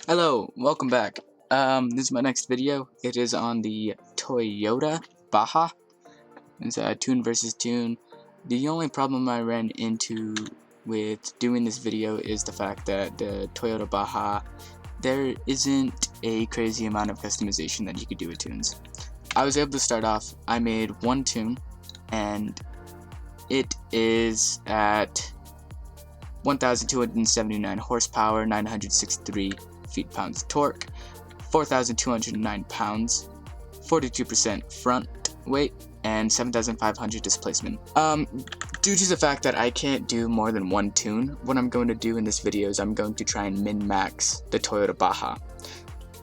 Hello, welcome back. This is my next video. It is on the Toyota Baja. It's a tune versus tune. The only problem I ran into with doing this video is the fact that the Toyota Baja, there isn't a crazy amount of customization that you could do with tunes. I was able to start off, I made one tune, and it is at 1,279 horsepower, 963 feet-pounds torque, 4,209 pounds, 42% front weight, and 7,500 displacement. Due to the fact that I can't do more than one tune, what I'm going to do in this video is I'm going to try and min-max the Toyota Baja.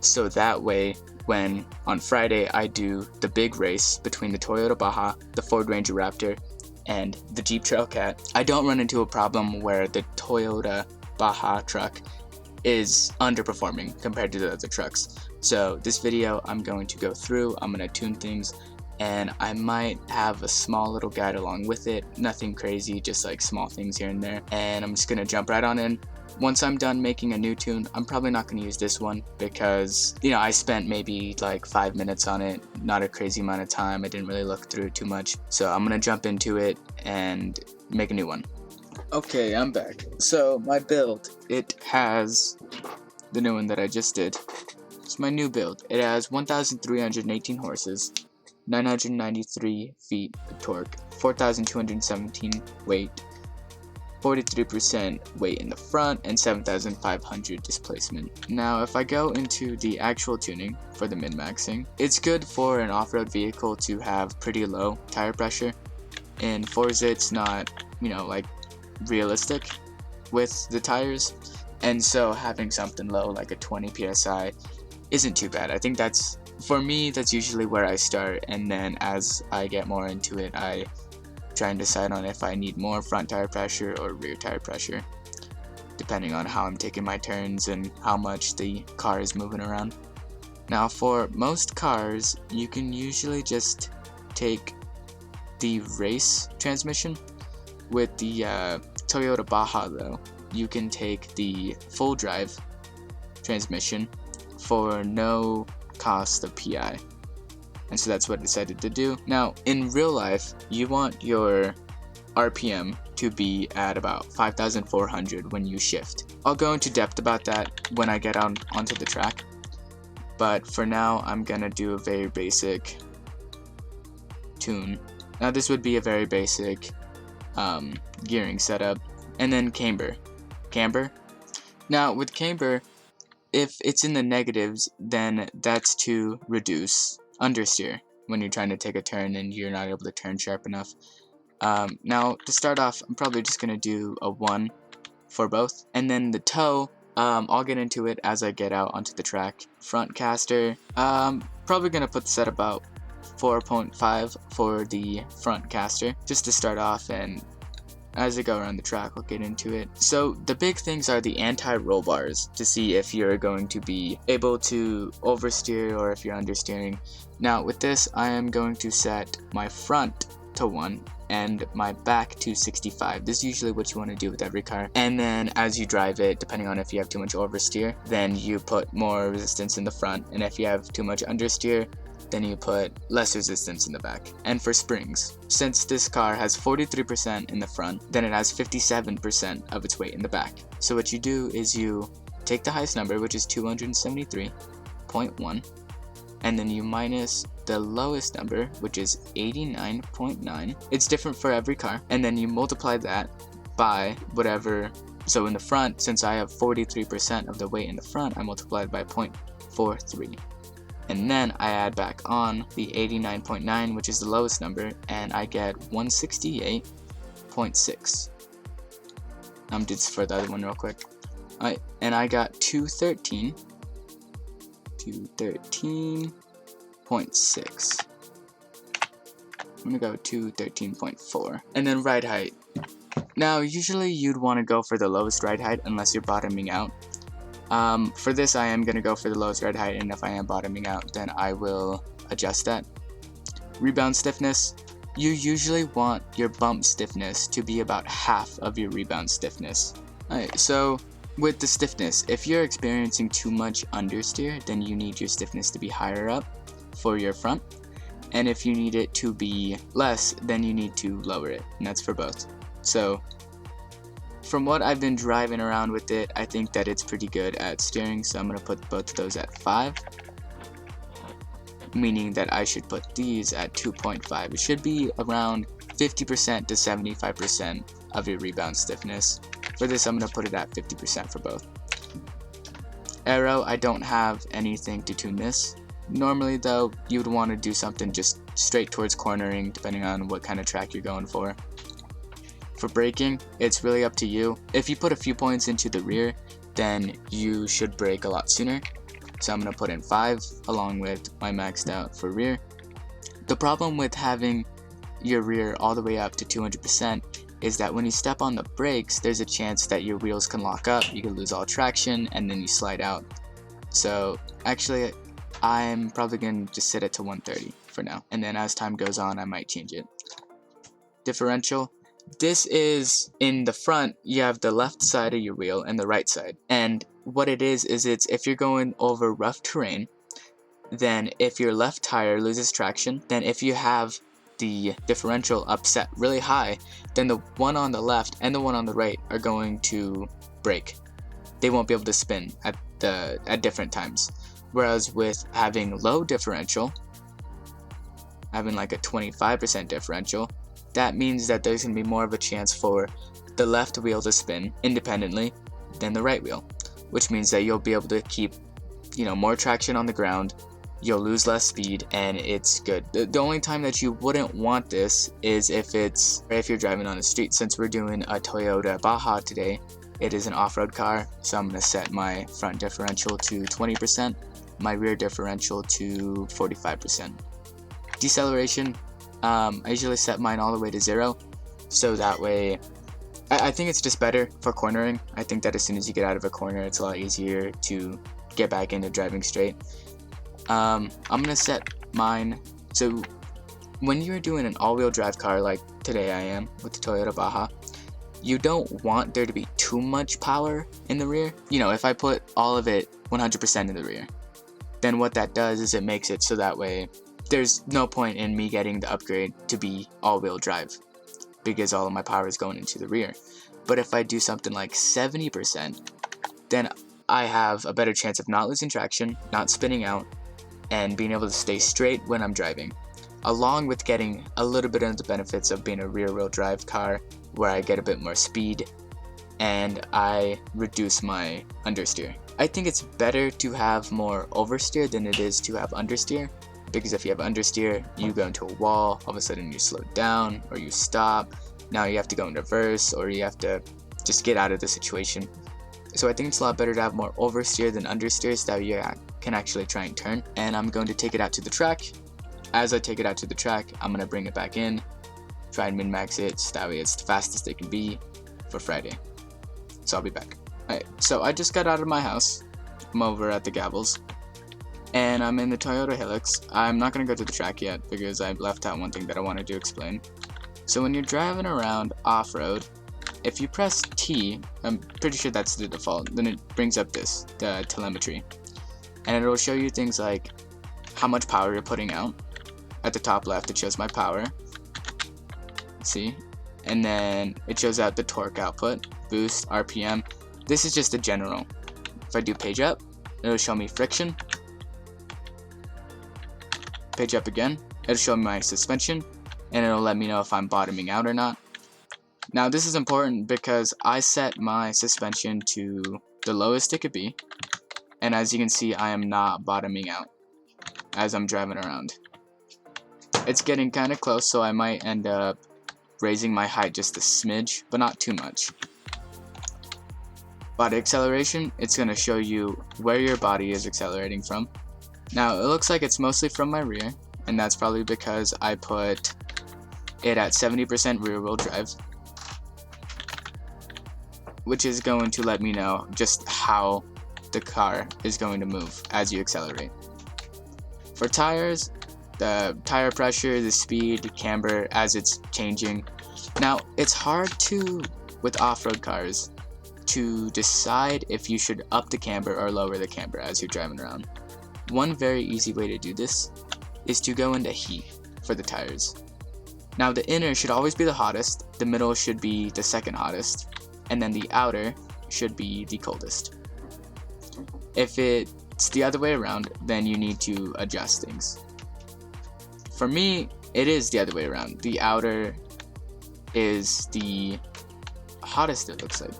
So that way, when on Friday I do the big race between the Toyota Baja, the Ford Ranger Raptor, and the Jeep Trailcat, I don't run into a problem where the Toyota Baja truck is underperforming compared to the other trucks. So this video I'm going to go through, I'm going to tune things, and I might have a small little guide along with it, nothing crazy, just like small things here and there, and I'm just going to jump right on in. Once I'm done making a new tune, I'm probably not going to use this one because, you know, I spent maybe like 5 minutes on it, not a crazy amount of time, I didn't really look through it too much, so I'm going to jump into it and make a new one. Okay, I'm back. So my build, it has the new one that I just did. It's my new build. It has 1,318 horses, 993 feet of torque, 4,217 weight, 43% weight in the front, and 7,500 displacement. Now, if I go into the actual tuning for the min-maxing, it's good for an off-road vehicle to have pretty low tire pressure. In Forza, it's not, you know, like realistic with the tires, and so having something low like a 20 psi isn't too bad. I think that's, for me, that's usually where I start, and then as I get more into it, I try and decide on if I need more front tire pressure or rear tire pressure, depending on how I'm taking my turns and how much the car is moving around. Now, for most cars, you can usually just take the race transmission. With the Toyota Baja, though, you can take the full drive transmission for no cost of PI. And so that's what I decided to do. Now, in real life, you want your RPM to be at about 5,400 when you shift. I'll go into depth about that when I get onto the track. But for now, I'm gonna do a very basic tune. Now, this would be a very basic gearing setup, and then camber. Now with camber, if it's in the negatives, then that's to reduce understeer when you're trying to take a turn and you're not able to turn sharp enough. Now to start off, I'm probably just gonna do a 1 for both, and then the toe, I'll get into it as I get out onto the track. Front caster, probably gonna put this at about 4.5 for the front caster, just to start off, and as I go around the track, I'll get into it. So the big things are the anti-roll bars to see if you're going to be able to oversteer or if you're understeering. Now with this, I am going to set my front to 1 and my back to 65. This is usually what you want to do with every car. And then as you drive it, depending on if you have too much oversteer, then you put more resistance in the front, and if you have too much understeer, then you put less resistance in the back. And for springs, since this car has 43% in the front, then it has 57% of its weight in the back. So what you do is you take the highest number, which is 273.1, and then you minus the lowest number, which is 89.9. It's different for every car, and then you multiply that by whatever. So in the front, since I have 43% of the weight in the front, I multiplied by 0.43. And then I add back on the 89.9, which is the lowest number, and I get 168.6. Do this for the other one real quick. Alright, and I got 213.6. I'm gonna go 213.4. And then ride height. Now, usually you'd want to go for the lowest ride height unless you're bottoming out. For this, I am going to go for the lowest ride height, and if I am bottoming out, then I will adjust that. Rebound stiffness, you usually want your bump stiffness to be about half of your rebound stiffness. Alright, so With the stiffness, if you're experiencing too much understeer, then you need your stiffness to be higher up for your front. And if you need it to be less, then you need to lower it, and that's for both. So from what I've been driving around with it, I think that it's pretty good at steering, so I'm going to put both of those at 5, meaning that I should put these at 2.5. It should be around 50% to 75% of your rebound stiffness. For this, I'm going to put it at 50% for both. Aero, I don't have anything to tune this. Normally though, you would want to do something just straight towards cornering, depending on what kind of track you're going for. For braking, it's really up to you. If you put a few points into the rear, then you should brake a lot sooner. So I'm going to put in 5 along with my maxed out for rear. The problem with having your rear all the way up to 200% is that when you step on the brakes, there's a chance that your wheels can lock up, you can lose all traction, and then you slide out. So actually, I'm probably going to just set it to 130 for now, and then as time goes on, I might change it. Differential. This is in the front, you have the left side of your wheel and the right side. And what it is it's if you're going over rough terrain, then if your left tire loses traction, then if you have the differential upset really high, then the one on the left and the one on the right are going to brake. They won't be able to spin at different times. Whereas with having low differential, having like a 25% differential, that means that there's going to be more of a chance for the left wheel to spin independently than the right wheel, which means that you'll be able to keep, more traction on the ground, you'll lose less speed, and it's good. The only time that you wouldn't want this is if you're driving on the street. Since we're doing a Toyota Baja today, it is an off-road car, so I'm going to set my front differential to 20%, my rear differential to 45%. Deceleration, I usually set mine all the way to 0, so that way, I think it's just better for cornering. I think that as soon as you get out of a corner, it's a lot easier to get back into driving straight. I'm gonna set mine, so when you're doing an all-wheel drive car like today I am with the Toyota Baja, you don't want there to be too much power in the rear. If I put all of it 100% in the rear, then what that does is it makes it so that way there's no point in me getting the upgrade to be all-wheel drive because all of my power is going into the rear. But if I do something like 70%, then I have a better chance of not losing traction, not spinning out, and being able to stay straight when I'm driving, along with getting a little bit of the benefits of being a rear-wheel drive car where I get a bit more speed and I reduce my understeer. I think it's better to have more oversteer than it is to have understeer, because if you have understeer, you go into a wall, all of a sudden you slow down or you stop, now you have to go in reverse or you have to just get out of the situation. So I think it's a lot better to have more oversteer than understeer so that you can actually try and turn. And I'm going to take it out to the track. As I take it out to the track, I'm going to bring it back in, try and min-max it so that way it's the fastest it can be for Friday. So I'll be back. Alright, so I just got out of my house. I'm over at the Gavels, and I'm in the Toyota Hilux. I'm not going to go to the track yet because I left out one thing that I wanted to explain. So when you're driving around off-road, if you press T, I'm pretty sure that's the default, then it brings up the telemetry. And it'll show you things like how much power you're putting out. At the top left, it shows my power. See? And then it shows out the torque output, boost, RPM. This is just a general. If I do page up, it'll show me friction. Page up again, it'll show me my suspension, and it'll let me know if I'm bottoming out or not. Now this is important because I set my suspension to the lowest it could be, and as you can see, I am not bottoming out as I'm driving around. It's getting kind of close, so I might end up raising my height just a smidge, but not too much. Body acceleration, it's going to show you where your body is accelerating from. Now it looks like it's mostly from my rear, and that's probably because I put it at 70% rear wheel drive, which is going to let me know just how the car is going to move as you accelerate. For tires, the tire pressure, the speed, the camber as it's changing. Now it's hard to, with off-road cars, to decide if you should up the camber or lower the camber as you're driving around. One very easy way to do this is to go into heat for the tires. Now the inner should always be the hottest, the middle should be the second hottest, and then the outer should be the coldest. If it's the other way around, then you need to adjust things. For me, it is the other way around. The outer is the hottest, it looks like.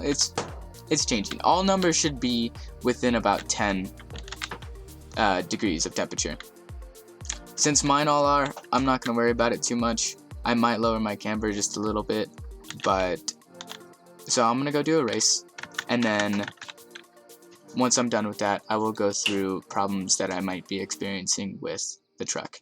It's changing. All numbers should be within about 10 degrees of temperature. Since mine all are, I'm not going to worry about it too much. I might lower my camber just a little bit, but so I'm going to go do a race, and then once I'm done with that, I will go through problems that I might be experiencing with the truck.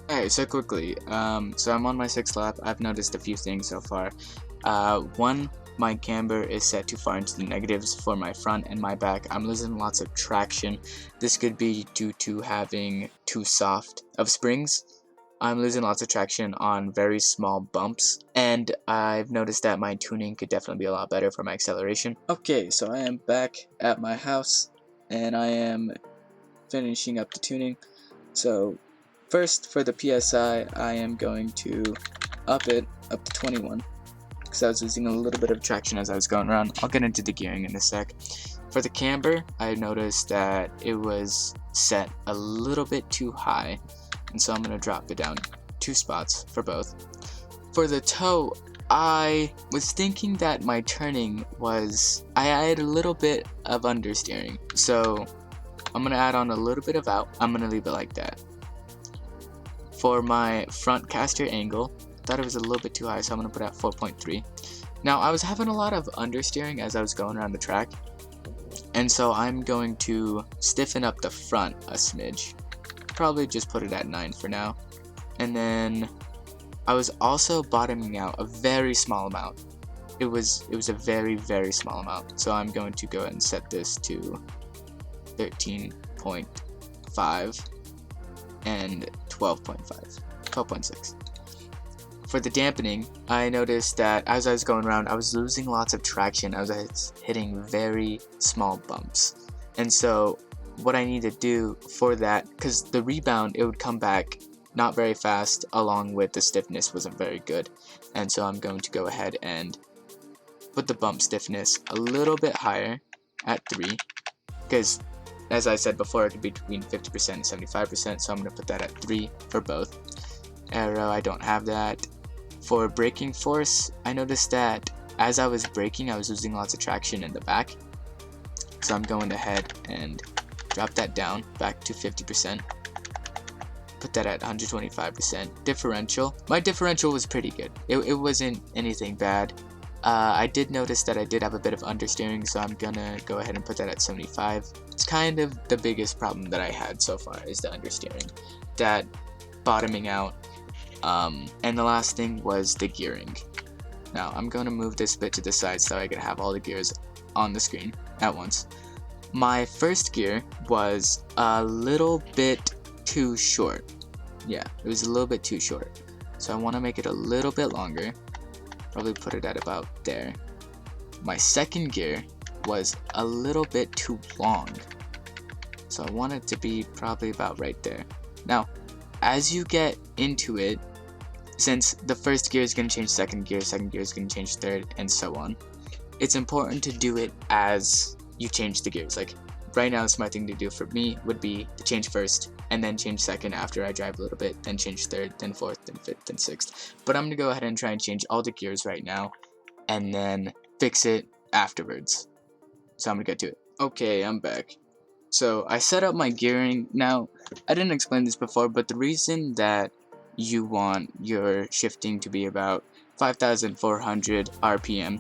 Alright, so quickly, so I'm on my 6th lap. I've noticed a few things so far. One, my camber is set too far into the negatives for my front and my back. I'm losing lots of traction. This could be due to having too soft of springs. I'm losing lots of traction on very small bumps, and I've noticed that my tuning could definitely be a lot better for my acceleration. Okay, so I am back at my house, and I am finishing up the tuning. So first, for the PSI, I am going to up it up to 21, because I was losing a little bit of traction as I was going around. I'll get into the gearing in a sec. For the camber, I noticed that it was set a little bit too high, and so I'm going to drop it down 2 spots for both. For the toe, I was thinking that my turning was, I had a little bit of understeering, so I'm going to add on a little bit of out. I'm going to leave it like that. For my front caster angle, I thought it was a little bit too high, so I'm going to put it at 4.3. Now, I was having a lot of understeering as I was going around the track, and so I'm going to stiffen up the front a smidge. Probably just put it at 9 for now. And then I was also bottoming out a very small amount. It was a very, very small amount. So I'm going to go ahead and set this to 13.5 and 12.6. For the dampening, I noticed that as I was going around, I was losing lots of traction. I was hitting very small bumps. And so what I need to do for that, because the rebound, it would come back not very fast, along with the stiffness wasn't very good. And so I'm going to go ahead and put the bump stiffness a little bit higher at 3, because as I said before, it could be between 50% and 75%, so I'm going to put that at 3 for both. Aero, I don't have that. For braking force, I noticed that as I was braking, I was losing lots of traction in the back, so I'm going ahead and drop that down back to 50%. Put that at 125%. Differential. My differential was pretty good. It wasn't anything bad. I did notice that I did have a bit of understeering, so I'm gonna go ahead and put that at 75. It's kind of the biggest problem that I had so far is the understeering. That bottoming out. And the last thing was the gearing. Now I'm going to move this bit to the side so I can have all the gears on the screen at once. My first gear was a little bit too short. Yeah, it was a little bit too short. So I want to make it a little bit longer. Probably put it at about there. My second gear was a little bit too long. So I want it to be probably about right there. Now, as you get into it, since the first gear is going to change second gear is going to change third, and so on, it's important to do it as you change the gears. Like right now, the smart thing to do for me would be to change first, and then change second after I drive a little bit, then change third, then fourth, then fifth, then sixth. But I'm going to go ahead and try and change all the gears right now, and then fix it afterwards. So I'm going to get to it. Okay, I'm back. So I set up my gearing. Now, I didn't explain this before, but the reason that you want your shifting to be about 5,400 RPM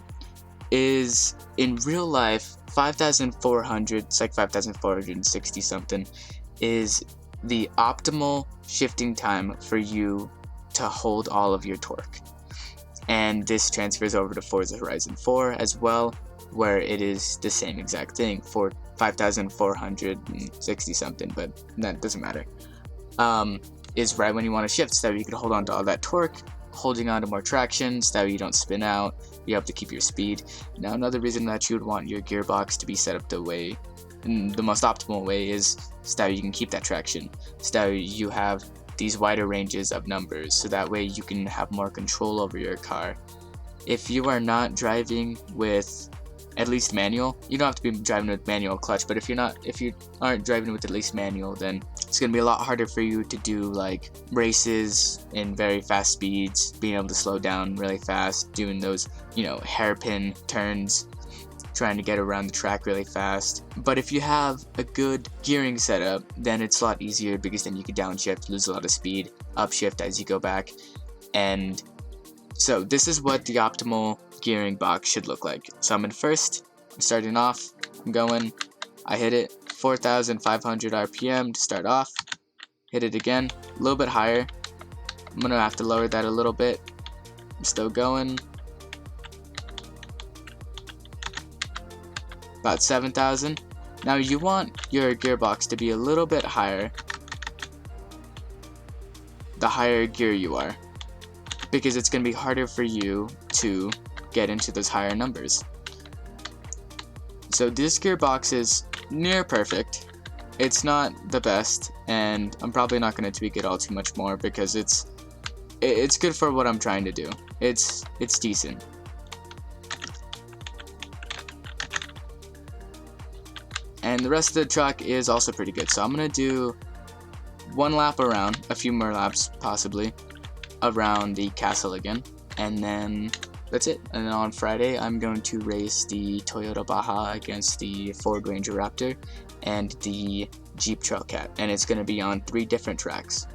is, in real life, 5,400, it's like 5,460 something, is the optimal shifting time for you to hold all of your torque. And this transfers over to Forza Horizon 4 as well, where it is the same exact thing for 5,460 something, but that doesn't matter. Is right when you want to shift, so that you can hold on to all that torque, holding on to more traction, so that you don't spin out, you're able to keep your speed. Now, another reason that you would want your gearbox to be set up the most optimal way is so that you can keep that traction, so that you have these wider ranges of numbers, so that way you can have more control over your car. If you are not driving with at least manual, you don't have to be driving with manual clutch, but if you aren't driving with at least manual, then it's going to be a lot harder for you to do like races in very fast speeds, being able to slow down really fast, doing those, hairpin turns, trying to get around the track really fast. But if you have a good gearing setup, then it's a lot easier, because then you can downshift, lose a lot of speed, upshift as you go back. And so this is what the optimal gearing box should look like. So I'm in first, I'm starting off, I hit it 4,500 RPM to start off, hit it again, a little bit higher, I'm gonna have to lower that a little bit, I'm still going, about 7,000. Now you want your gearbox to be a little bit higher the higher gear you are, because it's going to be harder for you to get into those higher numbers. So this gearbox is near perfect. It's not the best, and I'm probably not going to tweak it all too much more, because it's good for what I'm trying to do. It's decent. And the rest of the truck is also pretty good. So I'm going to do one lap around, a few more laps possibly, around the castle again, and then that's it. And then on Friday, I'm going to race the Toyota Baja against the Ford Ranger Raptor and the Jeep Trailcat, and it's going to be on 3 different tracks.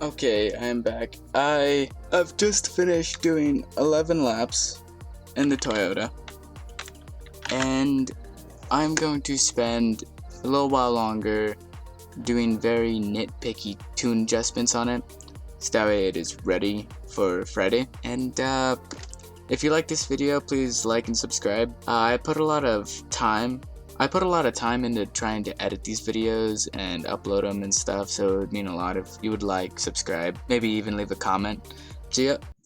Okay, I am back. I've just finished doing 11 laps in the Toyota, and I'm going to spend a little while longer doing very nitpicky tune adjustments on it, so that way it is ready for Friday. And if you like this video, please like and subscribe. I put a lot of time into trying to edit these videos and upload them and stuff, so it would mean a lot if you would like, subscribe, maybe even leave a comment. So yeah,